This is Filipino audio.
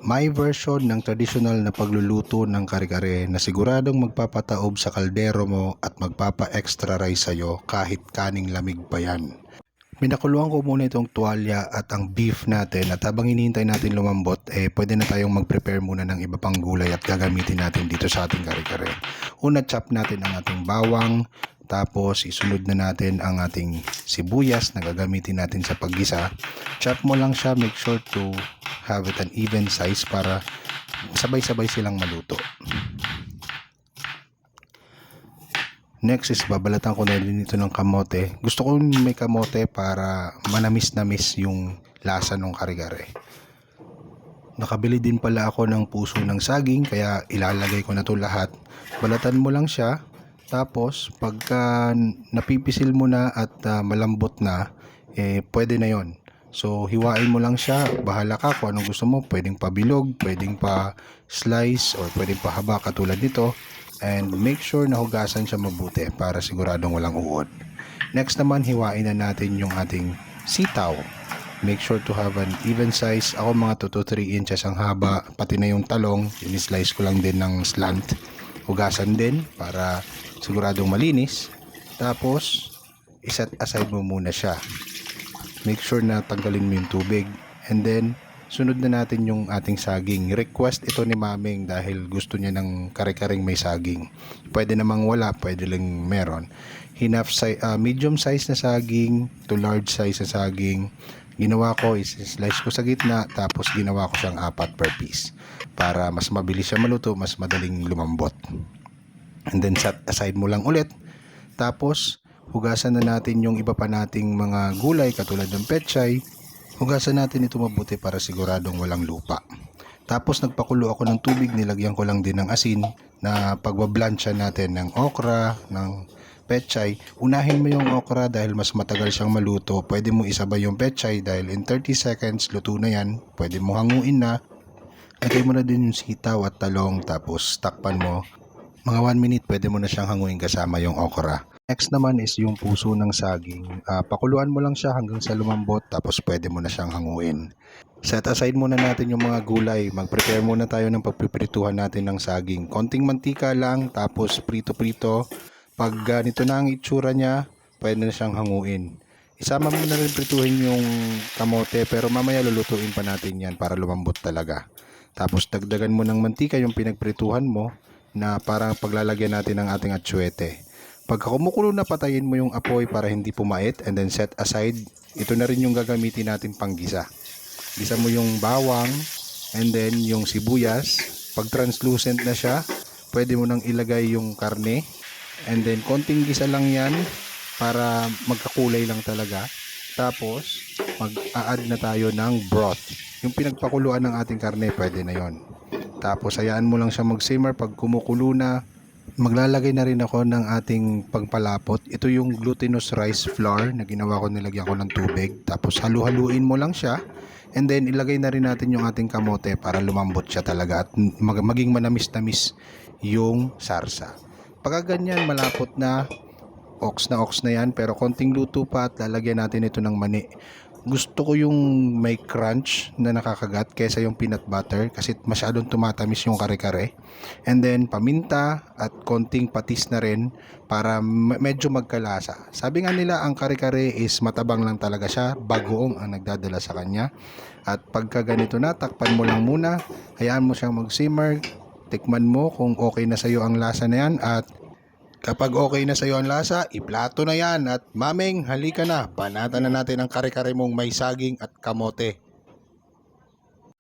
My version ng traditional na pagluluto ng kare-kare na siguradong magpapataob sa kaldero mo at magpapa-extra rice sa'yo kahit kaning lamig pa yan. Pinakuluan ko muna itong tuwalya at ang beef natin at habang hinihintay natin lumambot, pwede na tayong mag-prepare muna ng iba pang gulay at gagamitin natin dito sa ating kare-kare. Una, chop natin ang ating bawang, tapos isunod na natin ang ating sibuyas na gagamitin natin sa paggisa. Chop mo lang siya, make sure to have it an even size para sabay-sabay silang maluto. Next is babalatan ko na rin ito ng kamote. Gusto ko may kamote para manamis-namis yung lasa ng kare-kare. Nakabili din pala ako ng puso ng saging kaya ilalagay ko na ito lahat. Balatan mo lang siya. Tapos pagka napipisil mo na at malambot na, pwede na yon. So hiwain mo lang siya, bahala ka kung anong gusto mo, pwedeng pa bilog, pwedeng pa slice or pwedeng pa haba katulad nito. And make sure na hugasan siya mabuti para siguradong walang uod. Next naman, hiwain na natin yung ating sitaw. Make sure to have an even size. Ako mga 2 to 3 inches ang haba, pati na yung talong, in-slice ko lang din ng slant. Hugasan din para siguradong malinis. Tapos iset aside mo muna siya. Make sure na tanggalin mo yung tubig. And then sunod na natin yung ating saging. Request ito ni Maming dahil gusto niya ng kare-kareng may saging. Pwede namang wala, pwede lang meron. Medium size na saging to large size na saging. Ginawa ko is slice ko sa gitna, tapos ginawa ko siyang 4 per piece para mas mabilis siya maluto, mas madaling lumambot. And then set aside mo lang ulit. Tapos hugasan na natin yung iba pa nating mga gulay katulad ng pechay. Hugasan natin ito mabuti para siguradong walang lupa. Tapos nagpakulo ako ng tubig, nilagyan ko lang din ng asin na pagbablansya natin ng okra, ng pechay. Unahin mo yung okra dahil mas matagal siyang maluto. Pwede mo isabay yung pechay dahil in 30 seconds luto na yan. Pwede mo hanguin na. Lagay mo na din yung sitaw at talong tapos takpan mo. Mga 1 minute pwede mo na siyang hanguin kasama yung okra. Next naman is yung puso ng saging. Pakuluan mo lang siya hanggang sa lumambot tapos pwede mo na siyang hanguin. Set aside muna natin yung mga gulay. Mag-prepare muna tayo ng pagpiprituhan natin ng saging. Konting mantika lang tapos prito-prito. Pag ganito na ang itsura niya, pwede na siyang hanguin. Isama mo na rin prituhin yung kamote pero mamaya lulutuin pa natin yan para lumambot talaga. Tapos dagdagan mo ng mantika yung pinagprituhan mo na para paglalagyan natin ng ating atsuete. Pagka kumukulo na, patayin mo yung apoy para hindi pumait and then set aside. Ito na rin yung gagamitin natin panggisa. Gisa mo yung bawang and then yung sibuyas. Pag translucent na siya, pwede mo nang ilagay yung karne. And then konting gisa lang yan para magkakulay lang talaga. Tapos mag-a-add na tayo ng broth. Yung pinagpakuluan ng ating karne, pwede na yon. Tapos hayaan mo lang siya mag-simmer. Pag kumukulo na, maglalagay na rin ako ng ating pagpalapot. Ito yung glutinous rice flour na ginawa ko, nilagyan ko ng tubig. Tapos halu-haluin mo lang siya. And then ilagay na rin natin yung ating kamote para lumambot siya talaga at maging manamis-namis yung sarsa. Pagka ganyan, malapot na, ox na yan, pero konting luto pa at lalagyan natin ito ng mani. Gusto ko yung may crunch na nakakagat kaysa yung peanut butter kasi masyadong tumatamis yung kare-kare. And then paminta at konting patis na rin para medyo magkalasa. Sabi nga nila ang kare-kare is matabang lang talaga siya, bagoong ang nagdadala sa kanya. At pagka ganito na, takpan mo lang muna, hayaan mo siyang mag-simmer, tikman mo kung okay na sa iyo ang lasa na yan at kapag okay na sa iyo ang lasa, iplato na yan at Maming, halika na, banatan na natin ang kare-kare mong may saging at kamote.